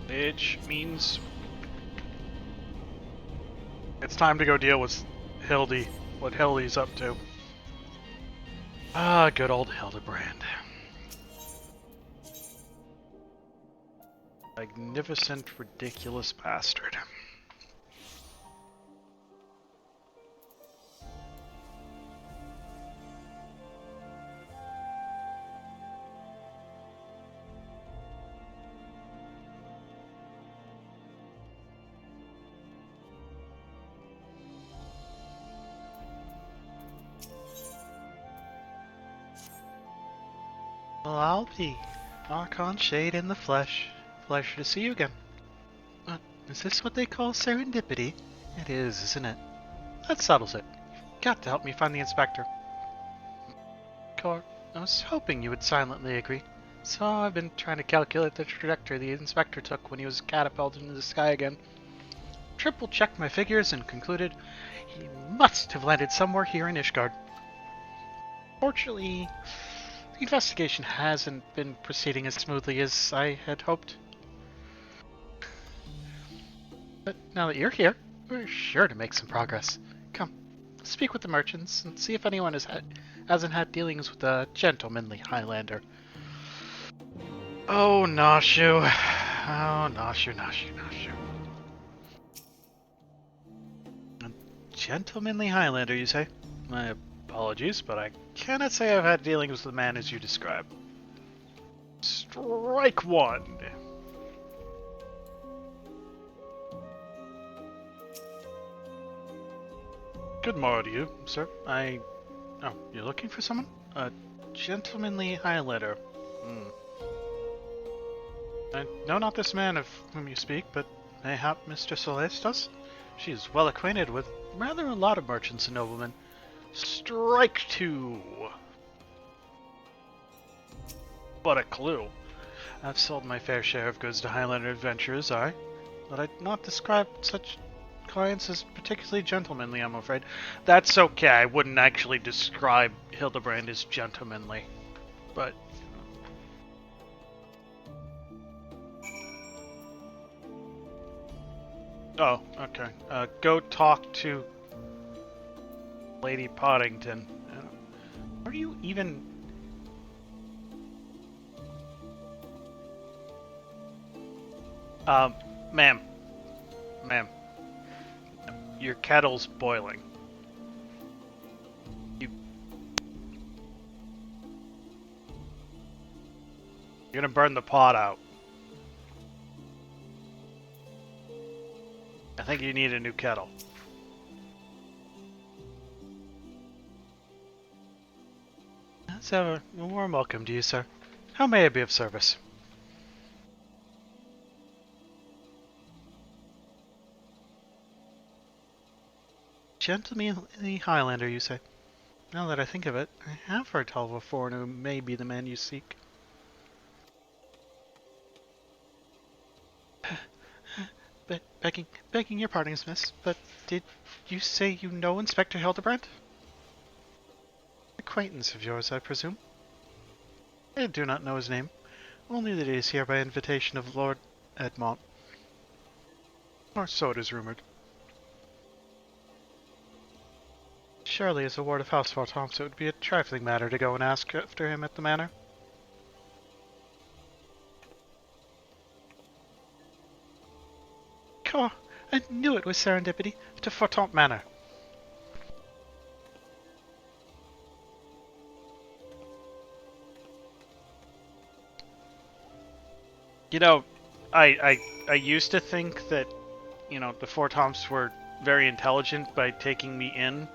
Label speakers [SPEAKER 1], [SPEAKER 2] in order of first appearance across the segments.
[SPEAKER 1] Which means it's time to go deal with Hildy, what Hildy's up to. Ah, good old Hildibrand. Magnificent, ridiculous bastard. Well, I'll be Archon Shade in the flesh. Pleasure to see you again. Is this what they call serendipity? It is, isn't it? That settles it. You've got to help me find the inspector. Cor, I was hoping you would silently agree. So I've been trying to calculate the trajectory the inspector took when he was catapulted into the sky again. Triple checked my figures and concluded he must have landed somewhere here in Ishgard. Fortunately, the investigation hasn't been proceeding as smoothly as I had hoped. But now that you're here, we're sure to make some progress. Come, speak with the merchants and see if anyone hasn't had dealings with a gentlemanly Highlander. Oh, Noshu. Oh, Noshu. A gentlemanly Highlander, you say? My apologies, but I cannot say I've had dealings with the man as you describe. Strike one. Good morrow to you, sir. Oh, you're looking for someone? A gentlemanly Highlander. I know not this man of whom you speak, but mayhap Mr. Celestas? She is well acquainted with rather a lot of merchants and noblemen. Strike two! What a clue. I've sold my fair share of goods to Highlander adventurers, but I'd not describe such clients as particularly gentlemanly, I'm afraid. That's okay, I wouldn't actually describe Hildibrand as gentlemanly. But oh, okay. Go talk to Lady Poddington. Are you even... Ma'am. Ma'am. Your kettle's boiling. You're gonna burn the pot out. I think you need a new kettle. As ever, a warm welcome to you, sir. How may I be of service? Gentlemanly Highlander, you say? Now that I think of it, I have heard tell of a foreigner who may be the man you seek. Begging your pardon, miss, but did you say you know Inspector Hildibrand? Acquaintance of yours, I presume? I do not know his name, only that he is here by invitation of Lord Edmont. Or so it is rumored. Surely, as a ward of House Vartomps, it would be a trifling matter to go and ask after him at the manor. Oh, I knew it was serendipity. To Vartomp Manor. You know, I used to think that, you know, the Vartomps were very intelligent by taking me in,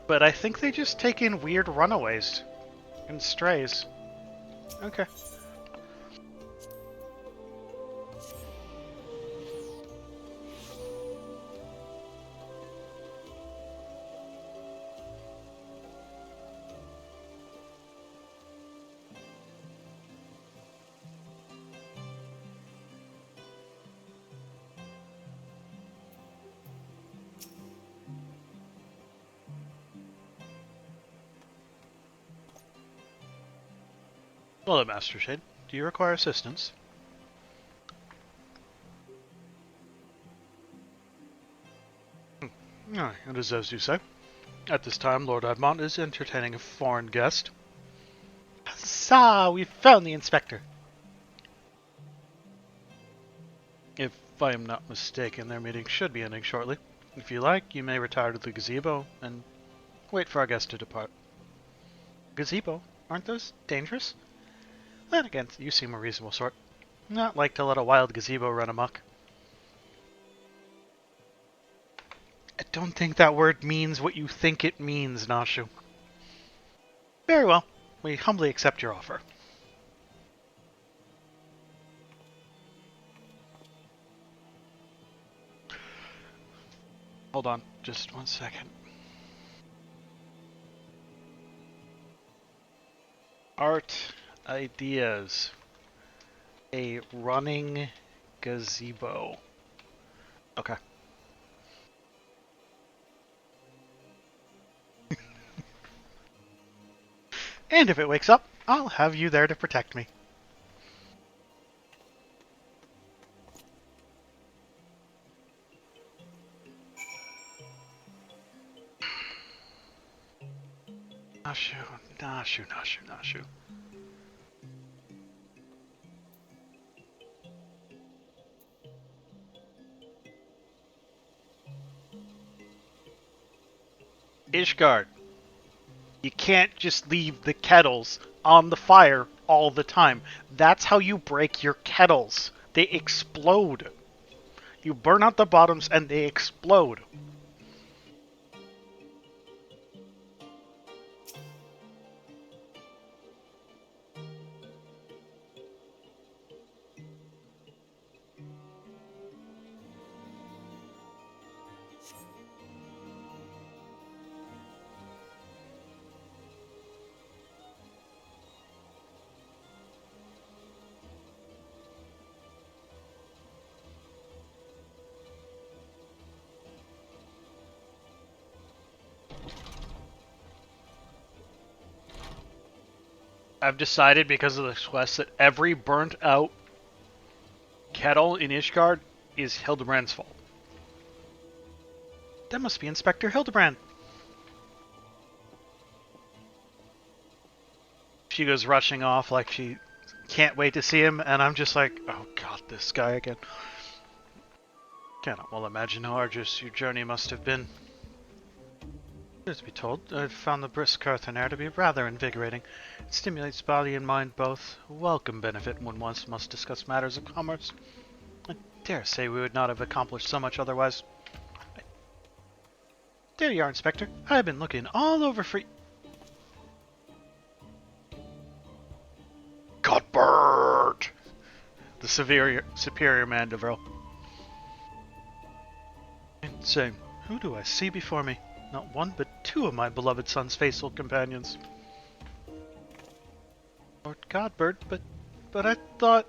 [SPEAKER 1] but I think they just take in weird runaways and strays. Okay. Well, Master Shade, do you require assistance? Aye, it is as you say. At this time, Lord Edmont is entertaining a foreign guest. Huzzah! We found the inspector! If I am not mistaken, their meeting should be ending shortly. If you like, you may retire to the gazebo and wait for our guest to depart. Gazebo? Aren't those dangerous? Then again, you seem a reasonable sort. Not like to let a wild gazebo run amok. I don't think that word means what you think it means, Nashu. Very well. We humbly accept your offer. Hold on, just 1 second. Art ideas. A running gazebo. Okay. And if it wakes up, I'll have you there to protect me. Nashu, Nashu, Nashu, Nashu. Ishgard, you can't just leave the kettles on the fire all the time. That's how you break your kettles. They explode. You burn out the bottoms and they explode. I've decided because of this quest that every burnt out kettle in Ishgard is Hildibrand's fault. That must be Inspector Hildibrand. She goes rushing off like she can't wait to see him, and I'm just like, oh god, this guy again. Cannot well imagine how arduous your journey must have been. Truth be told, I've found the brisk earthen air to be rather invigorating. It stimulates body and mind both, a welcome benefit when one must discuss matters of commerce. I dare say we would not have accomplished so much otherwise. There you are, Inspector. I've been looking all over for Godbert! The superior Mandeville. Insane. Who do I see before me? Not one, but two of my beloved son's faithful companions. Lord Godbert, but I thought...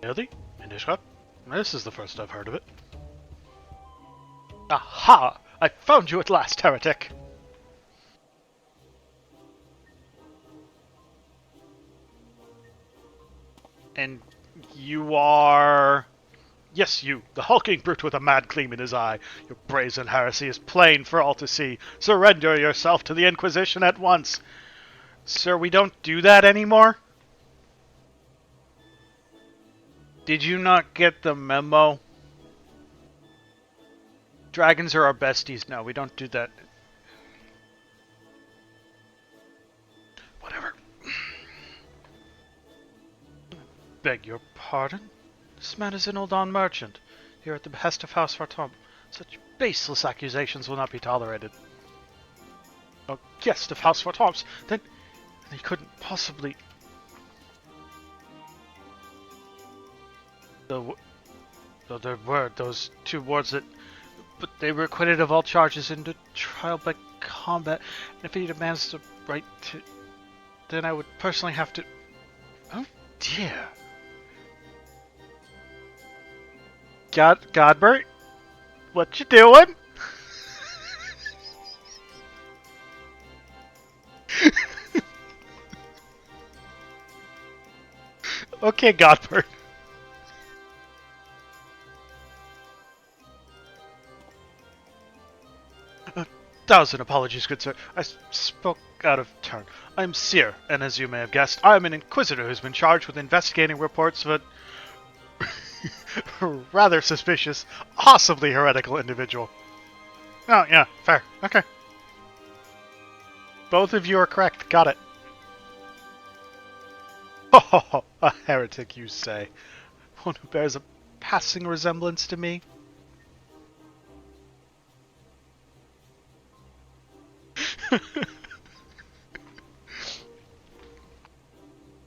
[SPEAKER 1] Hildy? In Ishgard? This is the first I've heard of it. Aha! I found you at last, heretic! And you are... Yes, you, the hulking brute with a mad gleam in his eye. Your brazen heresy is plain for all to see. Surrender yourself to the Inquisition at once. Sir, we don't do that anymore? Did you not get the memo? Dragons are our besties. No, we don't do that. Whatever. Beg your pardon? This man is an Uldan merchant, here at the behest of House Fartom. Such baseless accusations will not be tolerated. A guest of House Fartom's? Then he couldn't possibly... Though there were those two wards that... But they were acquitted of all charges in the trial by combat, and if he demands the right to... Then I would personally have to... Oh dear. Godbert? What you doing? Okay, Godbert. Thousand apologies, good sir. I spoke out of turn. I'm Seer, and as you may have guessed, I am an Inquisitor who's been charged with investigating reports of a rather suspicious, possibly heretical individual. Oh, yeah, fair. Okay. Both of you are correct. Got it. Oh, a heretic, you say. One who bears a passing resemblance to me?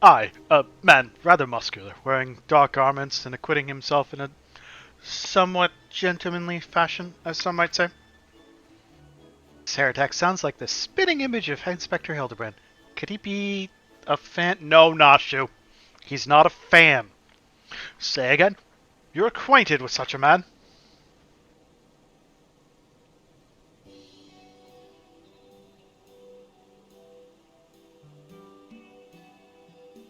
[SPEAKER 1] I, a man rather muscular, wearing dark garments and acquitting himself in a somewhat gentlemanly fashion, as some might say. This heretic sounds like the spitting image of Inspector Hildibrand. Could he be a fan? No, Nashu. He's not a fan. Say again. You're acquainted with such a man?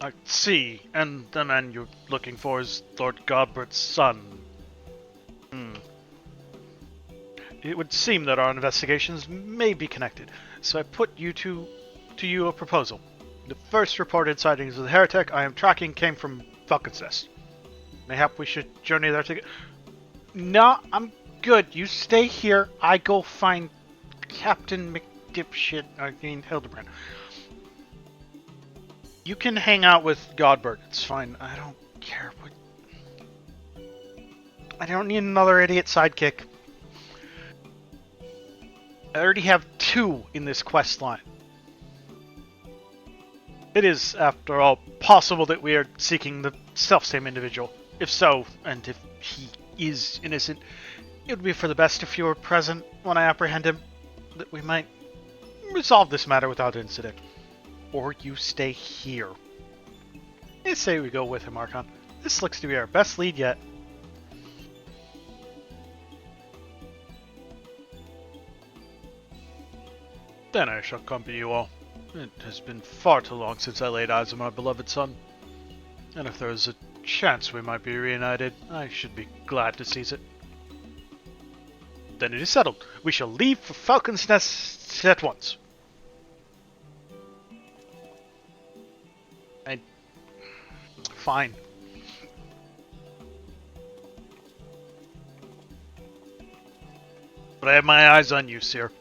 [SPEAKER 1] I see. And the man you're looking for is Lord Godbert's son. It would seem that our investigations may be connected, so I put to you a proposal. The first reported sightings of the heretic I am tracking came from Falcon's Nest. Mayhap we should journey there together. No, I'm good. You stay here. I go find Captain Hildibrand. You can hang out with Godbert. It's fine. I don't care. I don't need another idiot sidekick. I already have 2 in this quest line. It is, after all, possible that we are seeking the self-same individual. If so, and if he is innocent, it would be for the best if you were present when I apprehend him, that we might resolve this matter without incident. Or you stay here. I say we go with him, Archon. This looks to be our best lead yet. Then I shall accompany you all. It has been far too long since I laid eyes on my beloved son. And if there is a chance we might be reunited, I should be glad to seize it. Then it is settled. We shall leave for Falcon's Nest at once. Fine. But I have my eyes on you, Seer.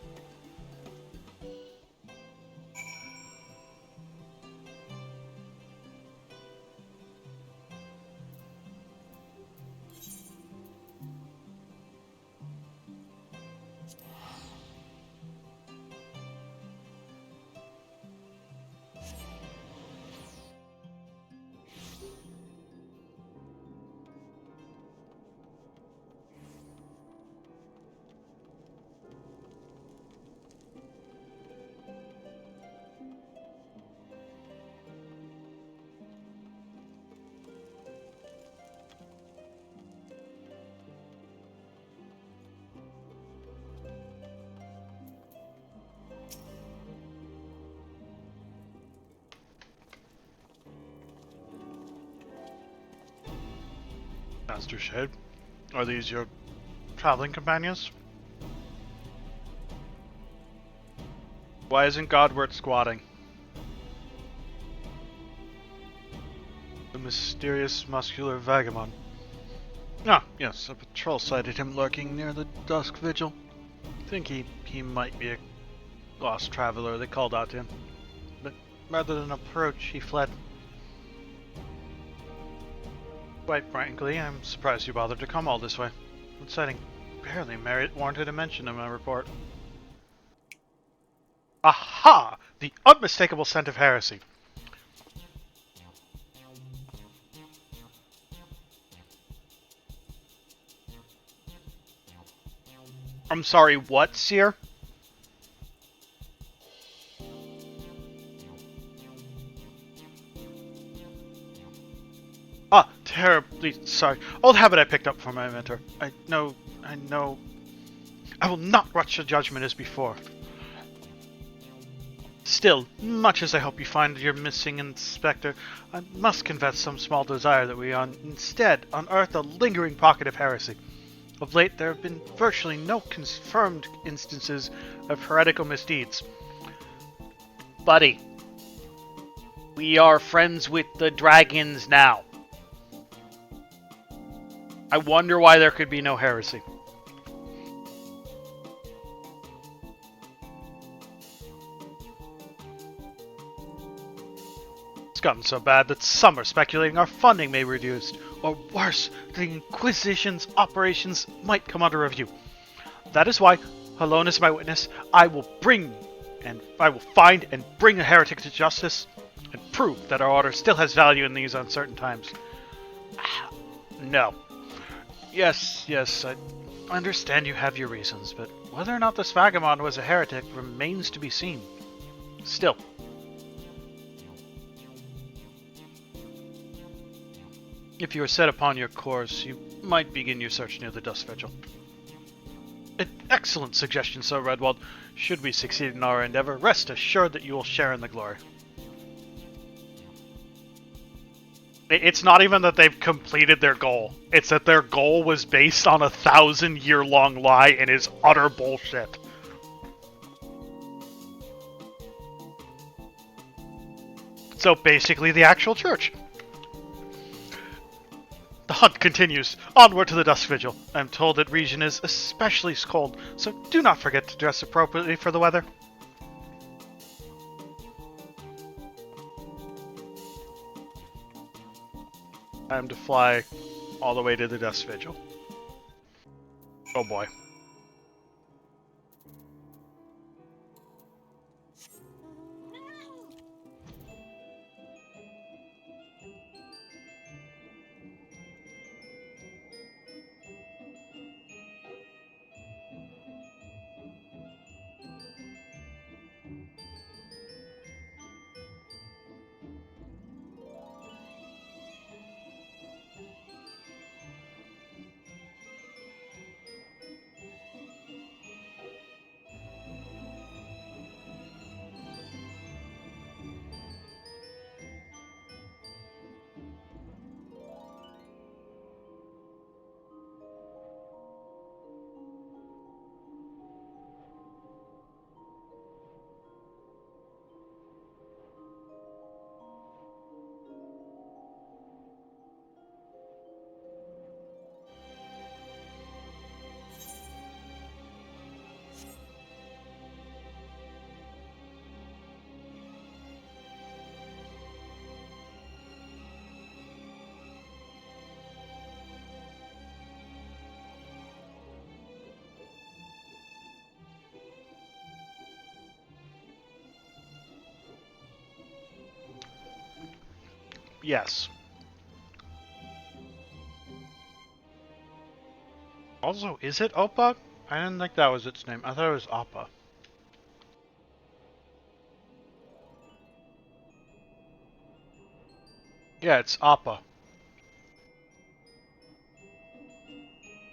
[SPEAKER 1] Master Shade, are these your traveling companions? Why isn't Godward squatting? The mysterious muscular vagabond. Ah, yes, a patrol sighted him lurking near the dusk vigil. Think he might be a lost traveler. They called out to him. But rather than approach, he fled. Quite frankly, I'm surprised you bothered to come all this way. The sighting barely warranted a mention in my report. Aha! The unmistakable scent of heresy. I'm sorry, what, Seer? Ah, terribly sorry. Old habit I picked up from my mentor. I know. I will not rush to judgment as before. Still, much as I hope you find your missing Inspector, I must confess some small desire that we instead unearth a lingering pocket of heresy. Of late, there have been virtually no confirmed instances of heretical misdeeds. Buddy, we are friends with the dragons now. I wonder why there could be no heresy. It's gotten so bad that some are speculating our funding may be reduced, or worse, the Inquisition's operations might come under review. That is why, alone as my witness, I will find and bring a heretic to justice, and prove that our order still has value in these uncertain times. No. Yes, I understand you have your reasons, but whether or not this vagabond was a heretic remains to be seen. Still. If you are set upon your course, you might begin your search near the Dust Vigil. An excellent suggestion, Sir Redwald. Should we succeed in our endeavor, rest assured that you will share in the glory. It's not even that they've completed their goal. It's that their goal was based on a 1,000-year-long lie and is utter bullshit. So basically the actual church. The hunt continues, onward to the Dust Vigil. I'm told that region is especially cold, so do not forget to dress appropriately for the weather. Time to fly all the way to the Dust Vigil. Oh boy. Yes. Also, is it Oppa? I didn't think that was its name. I thought it was Appa. Yeah, it's Appa.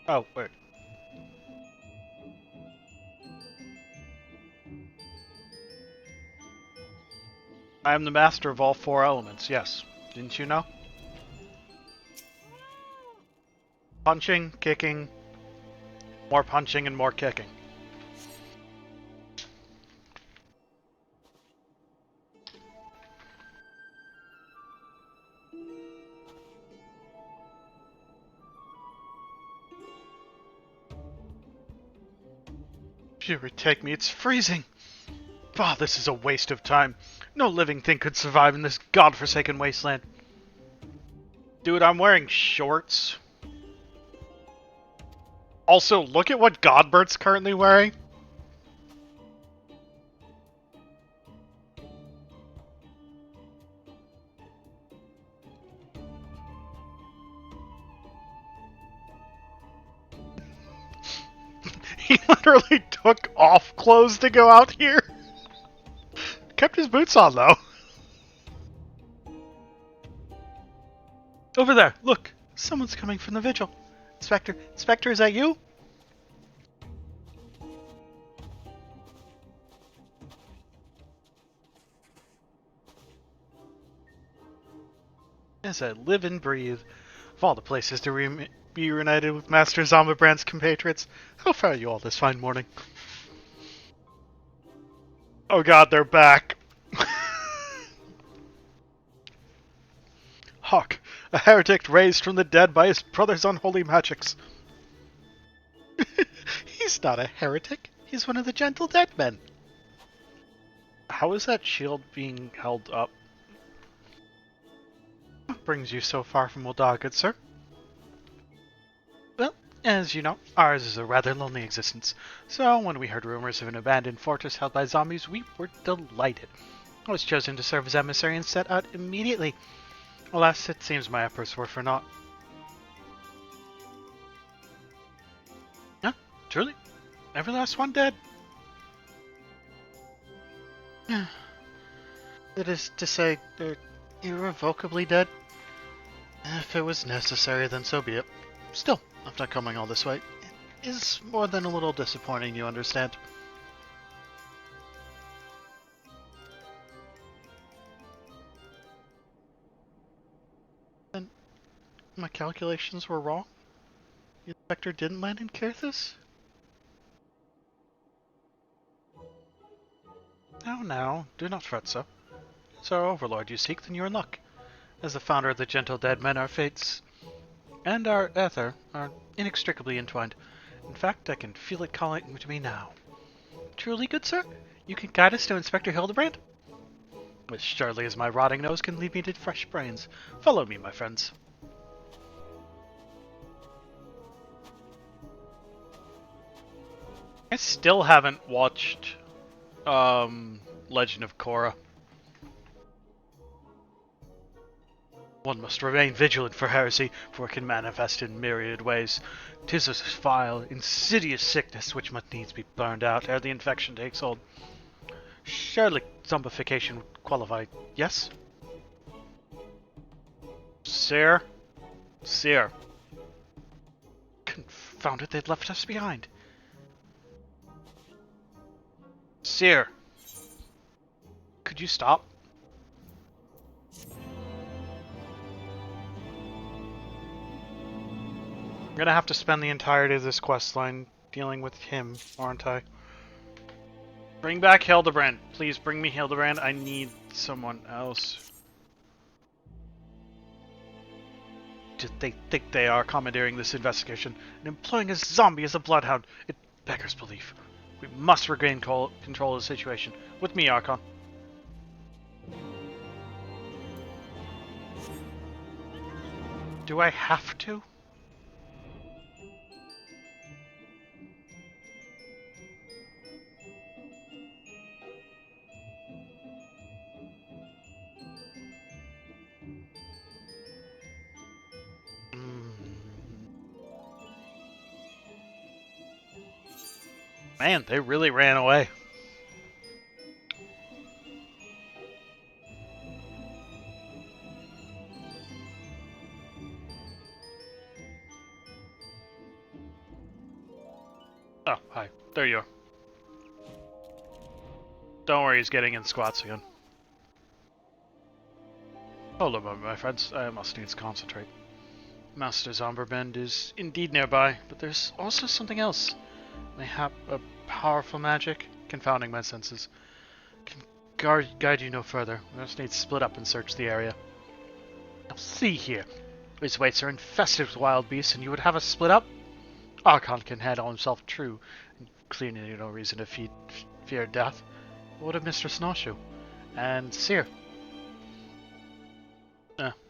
[SPEAKER 1] Oh, wait. I am the master of all 4 elements, yes. Didn't you know? Punching, kicking, more punching, and more kicking. Fury, take me, it's freezing! Ah, this is a waste of time. No living thing could survive in this godforsaken wasteland. Dude, I'm wearing shorts. Also, look at what Godbert's currently wearing. He literally took off clothes to go out here. Kept his boots on, though. Over there, look. Someone's coming from the vigil. Inspector, is that you? as I live and breathe. Of all the places to be reunited with Master Hildibrand's compatriots, how fare you all this fine morning? Oh god, they're back! Hawk, a heretic raised from the dead by his brother's unholy magics. He's not a heretic. He's one of the gentle dead men. How is that shield being held up? What brings you so far from Ul'dah, good sir? Well, as you know, ours is a rather lonely existence. So when we heard rumors of an abandoned fortress held by zombies, we were delighted. I was chosen to serve as emissary and set out immediately. Alas, it seems my efforts were for naught. Huh? Truly? Every last one dead? That is to say, they're irrevocably dead? If it was necessary, then so be it. Still, after coming all this way, it is more than a little disappointing, you understand. And my calculations were wrong? The Inspector didn't land in Carthus? Now, do not fret so. It's our overlord you seek, then you're in luck. As the founder of the Gentle Dead Men, our fates and our ether are inextricably entwined. In fact, I can feel it calling to me now. Truly, good sir? You can guide us to Inspector Hildibrand? As surely as my rotting nose can lead me to fresh brains. Follow me, my friends. I still haven't watched Legend of Korra. One must remain vigilant for heresy, for it can manifest in myriad ways. 'Tis a vile, insidious sickness which must needs be burned out ere the infection takes hold. Surely zombification would qualify, yes? Sir? Sir. Confound it, they'd left us behind. Sir. Could you stop? I'm gonna have to spend the entirety of this quest line dealing with him, aren't I? Bring back Hildibrand. Please bring me Hildibrand. I need someone else. Do they think they are commandeering this investigation and employing a zombie as a bloodhound? It beggars belief. We must regain control of the situation. With me, Archon. Do I have to? Man, they really ran away. Oh, hi. There you are. Don't worry, he's getting in squats again. Hold on a moment, my friends. I must needs concentrate. Master Hildibrand is indeed nearby, but there's also something else. Mayhap a powerful magic, confounding my senses. Can guide you no further. We must need to split up and search the area. Now see here. These weights are infested with wild beasts, and you would have us split up? Archon can handle himself true, and clearly no reason to fear death. What of Mistress Noshu? And Seer?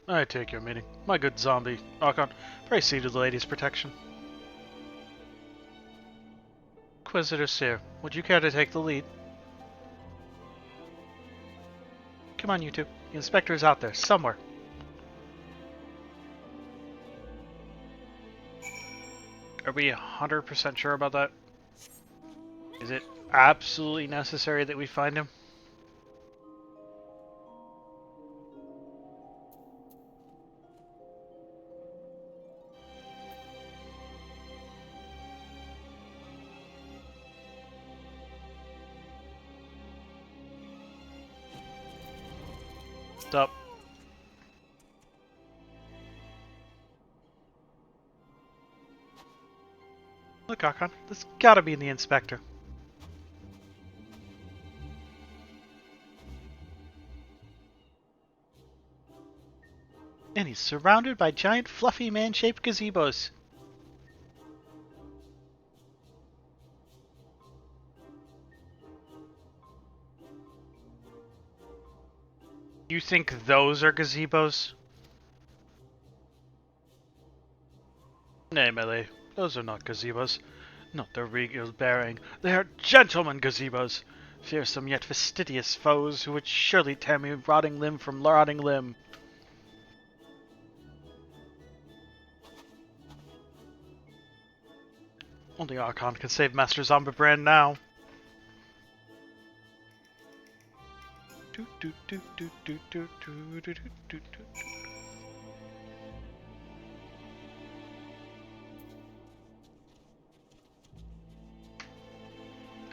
[SPEAKER 1] I take your meaning. My good zombie. Archon, pray see to the lady's protection. Inquisitor Seer, would you care to take the lead? Come on, you two. The Inspector is out there, somewhere. Are we 100% sure about that? Is it absolutely necessary that we find him? What's up? Look, Archon, this gotta be the inspector. And he's surrounded by giant fluffy man-shaped gazebos. You think those are gazebos? Nay, Melee, those are not gazebos. Not their regal bearing. They are gentlemen gazebos. Fearsome yet fastidious foes who would surely tear me rotting limb from rotting limb. Only Archon can save Master Hildibrand now.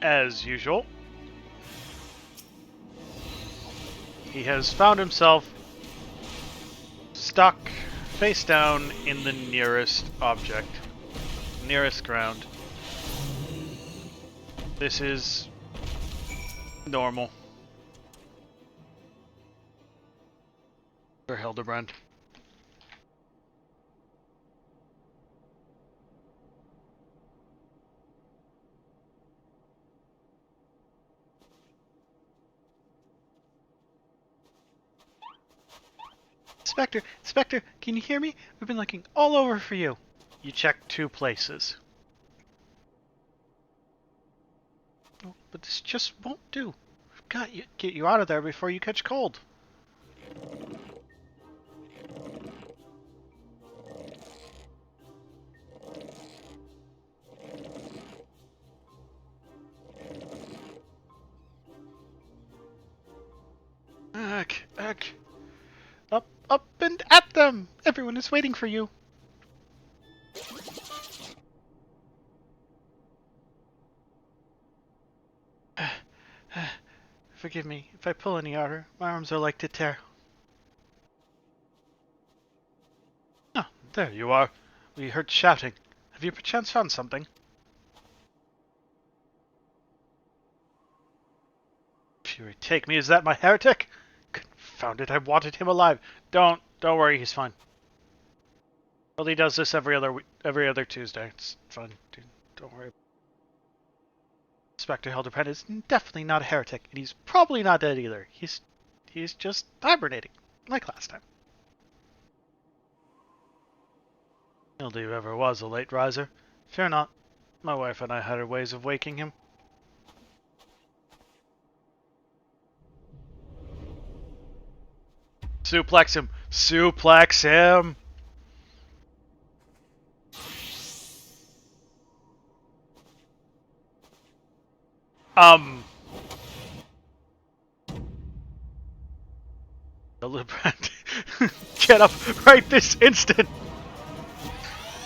[SPEAKER 1] As usual, he has found himself stuck face down in the nearest object, nearest ground. This is normal for Hildibrand. Inspector, can you hear me? We've been looking all over for you. You checked 2 places. Oh, but this just won't do. We've got to get you out of there before you catch cold. Ugh. Up and at them! Everyone is waiting for you. Forgive me if I pull any harder. My arms are like to tear. Ah, there you are. We heard shouting. Have you perchance found something? Fury take me, is that my heretic? Confound it, I wanted him alive. Don't worry, he's fine. Well, he does this every other Tuesday. It's fine, dude. Don't worry. Inspector Hildibrand is definitely not a heretic, and he's probably not dead either. He's just hibernating, like last time. Hildy ever was a late riser. Fear not. My wife and I had our ways of waking him. Suplex him! Suplex him! Hildibrand, get up right this instant!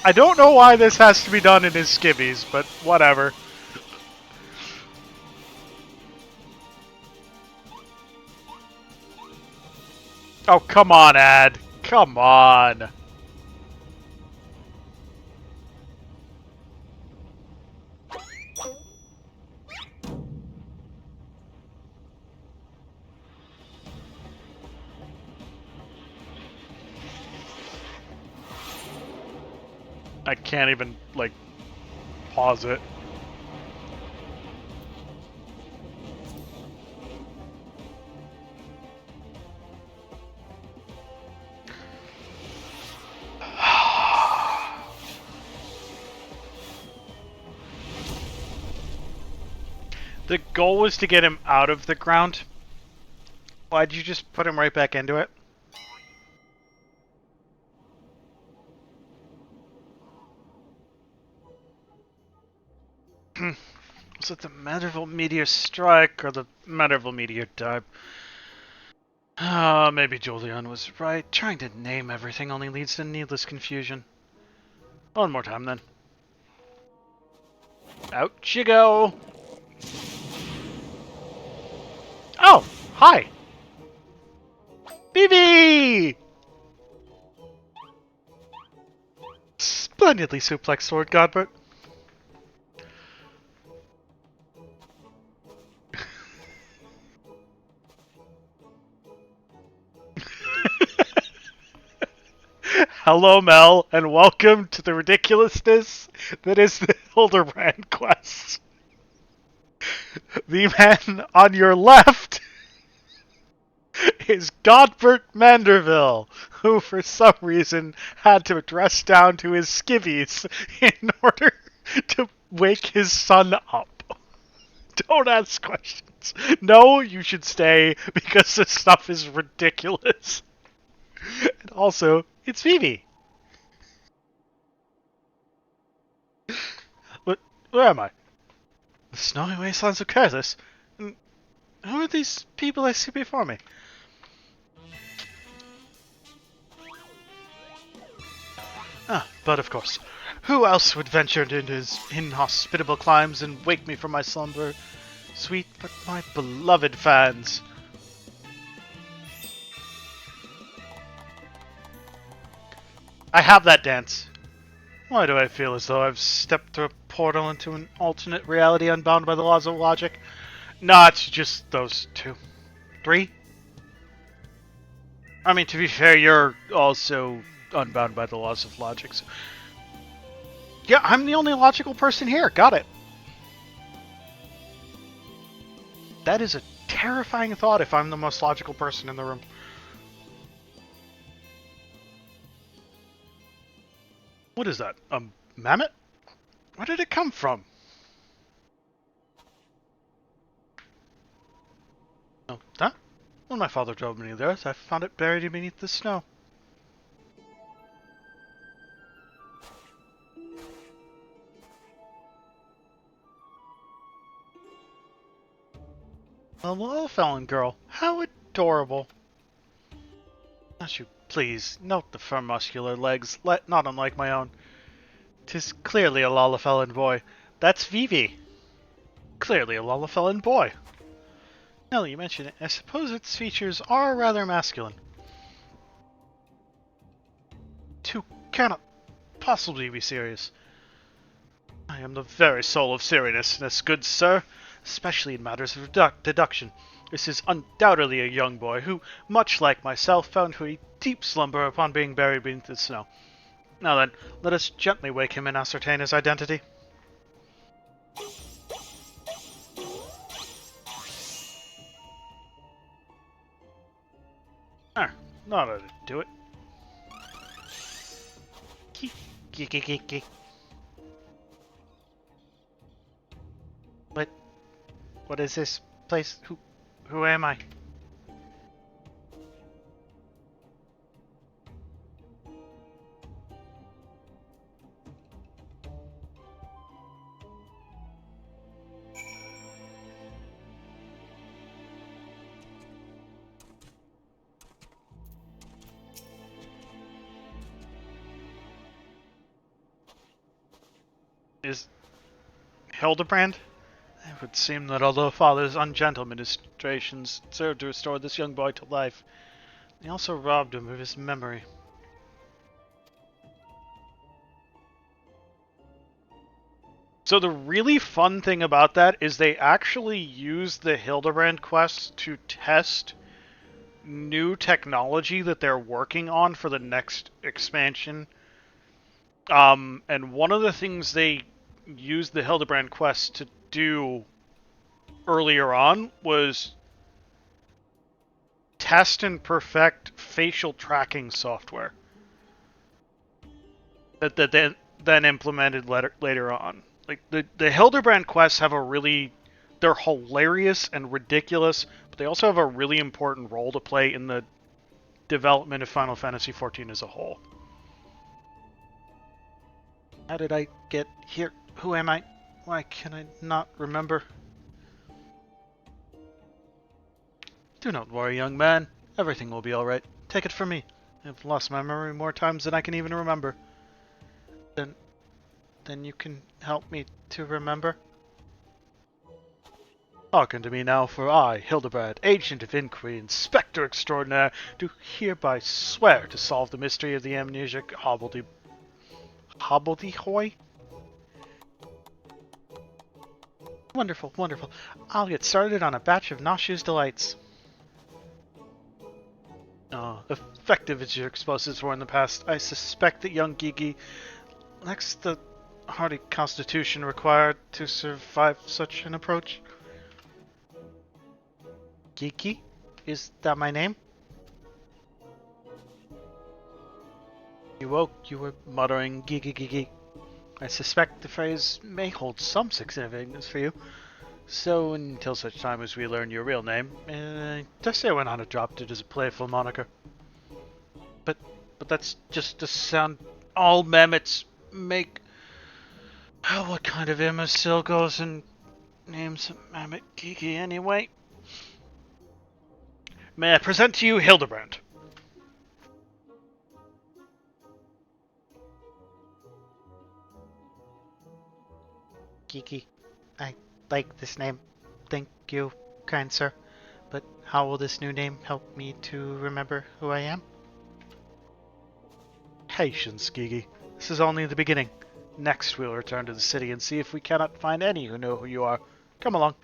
[SPEAKER 1] I don't know why this has to be done in his skivvies, but whatever. Oh, come on, Ad. Come on. I can't even, like, pause it. The goal was to get him out of the ground. Why'd you just put him right back into it? Was it the Medieval Meteor Strike or the Medieval Meteor Dive? Maybe Julian was right. Trying to name everything only leads to needless confusion. One more time, then. Out you go! Oh! Hi! BB! Splendidly suplex sword, Godbert. Hello, Mel, and welcome to the ridiculousness that is the Hildibrand quest. The man on your left is Godbert Manderville, who for some reason had to dress down to his skivvies in order to wake his son up. Don't ask questions. No, you should stay because this stuff is ridiculous. And also, it's Vivi. But where am I? The snowy wastelands of Curtis? Who are these people I see before me? Ah, but of course. Who else would venture into his inhospitable climes and wake me from my slumber? Sweet but my beloved fans. I have that dance. Why do I feel as though I've stepped through a portal into an alternate reality unbound by the laws of logic? Nah, it's just those two. Three? I mean, to be fair, you're also unbound by the laws of logic. So... yeah, I'm the only logical person here. Got it. That is a terrifying thought if I'm the most logical person in the room. What is that? A mammoth? Where did it come from? Oh, that? When my father drove me there, I found it buried beneath the snow. A little felon girl. How adorable. Won't you please note the firm muscular legs, not unlike my own. 'Tis clearly a Lalafellan boy. That's Vivi. Clearly a Lalafellan boy. Now that you mention it, I suppose its features are rather masculine. Two cannot possibly be serious. I am the very soul of seriousness, good sir, especially in matters of deduction. This is undoubtedly a young boy who, much like myself, fell into a deep slumber upon being buried beneath the snow. Now then, let us gently wake him and ascertain his identity. Ah, not how to do it. What is this place? Who am I? Is Hildibrand? It would seem that although Father's ungentle ministrations served to restore this young boy to life, they also robbed him of his memory. So the really fun thing about that is they actually use the Hildibrand quest to test new technology that they're working on for the next expansion. And one of the things they used the Hildibrand quest to do earlier on was test and perfect facial tracking software that then implemented later on. Like the Hildibrand quests have they're hilarious and ridiculous, but they also have a really important role to play in the development of Final Fantasy XIV as a whole. How did I get here? Who am I? Why can I not remember? Do not worry, young man. Everything will be alright. Take it from me. I've lost my memory more times than I can even remember. Then you can help me to remember? Hearken to me now, for I, Hildibrand, Agent of Inquiry, Inspector Extraordinaire, do hereby swear to solve the mystery of the amnesiac hobbledehoy? Wonderful, wonderful. I'll get started on a batch of nauseous delights. Effective as your explosives were in the past, I suspect that young Gigi lacks the hardy constitution required to survive such an approach. Gigi? Is that my name? You woke, you were muttering Gigi Gigi. I suspect the phrase may hold some significance for you. So, until such time as we learn your real name, just say I went on and dropped it as a playful moniker. But that's just a sound all mammoths make. Oh, what kind of imbecile goes and names a mammoth Gigi anyway? May I present to you Hildibrand? Gigi, I like this name. Thank you, kind sir. But how will this new name help me to remember who I am? Patience, Gigi. This is only the beginning. Next, we'll return to the city and see if we cannot find any who know who you are. Come along.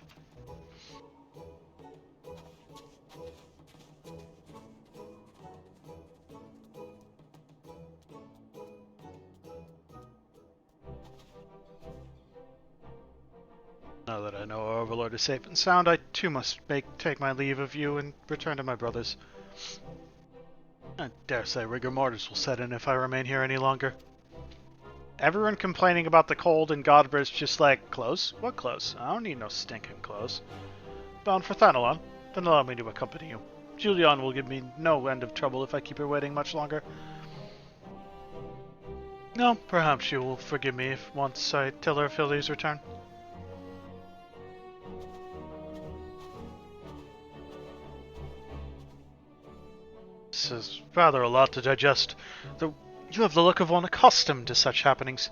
[SPEAKER 1] Now that I know our overlord is safe and sound, I too must take my leave of you and return to my brothers. I dare say rigor mortis will set in if I remain here any longer. Everyone complaining about the cold and Godber's just like, clothes? What clothes? I don't need no stinking clothes. Bound for Thanalon? Then allow me to accompany you. Julian will give me no end of trouble if I keep her waiting much longer. No, perhaps she will forgive me if once I tell her of Hildy's return. This is rather a lot to digest, though you have the look of one accustomed to such happenings.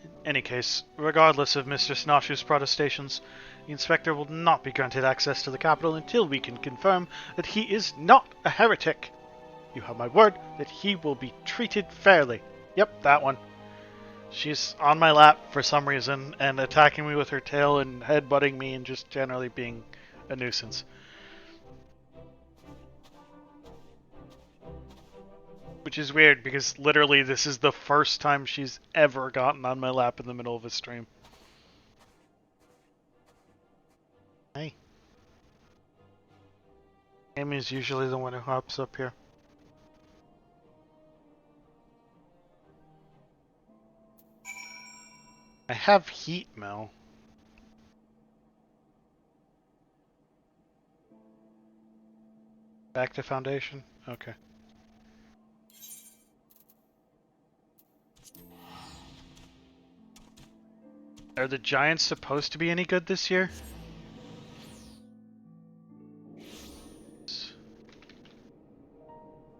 [SPEAKER 1] In any case, regardless of Mr. Snashu's protestations, the inspector will not be granted access to the capital until we can confirm that he is not a heretic. You have my word that he will be treated fairly. Yep, that one. She's on my lap for some reason and attacking me with her tail and headbutting me and just generally being a nuisance. Which is weird because literally this is the first time she's ever gotten on my lap in the middle of a stream. Hey. Amy's usually the one who hops up here. I have heat, Mel. Back to Foundation? Okay. Are the Giants supposed to be any good this year?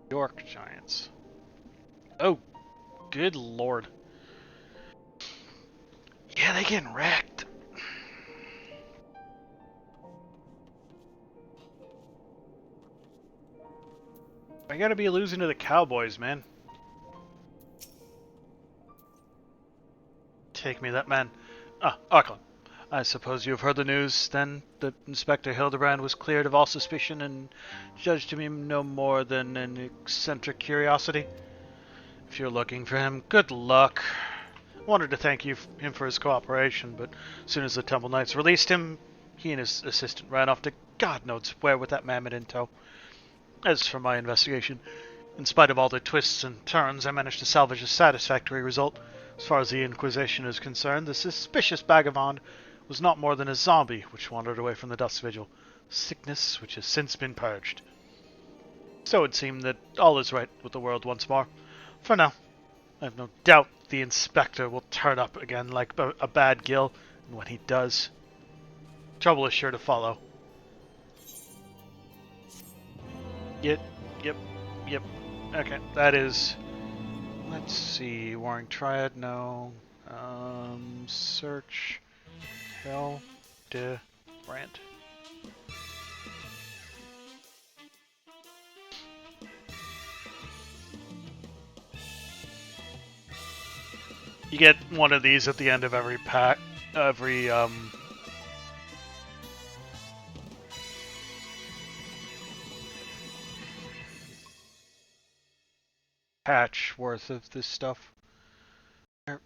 [SPEAKER 1] York Giants. Oh, good lord. Yeah, they getting wrecked. I gotta be losing to the Cowboys, man. Take me that man. Ah, Arklon. I suppose you have heard the news, then, that Inspector Hildibrand was cleared of all suspicion and judged to be no more than an eccentric curiosity. If you're looking for him, good luck. I wanted to thank him for his cooperation, but as soon as the Temple Knights released him, he and his assistant ran off to God knows where with that mammoth in tow. As for my investigation, in spite of all the twists and turns, I managed to salvage a satisfactory result. As far as the Inquisition is concerned, the suspicious vagabond was not more than a zombie which wandered away from the Dust Vigil, sickness which has since been purged. So it seemed that all is right with the world once more. For now, I have no doubt the Inspector will turn up again like a bad gill, and when he does, trouble is sure to follow. Yep. Okay, that is... Let's see, Warring Triad, no. Search Hildibrand. You get one of these at the end of every pack, patch worth of this stuff. Er,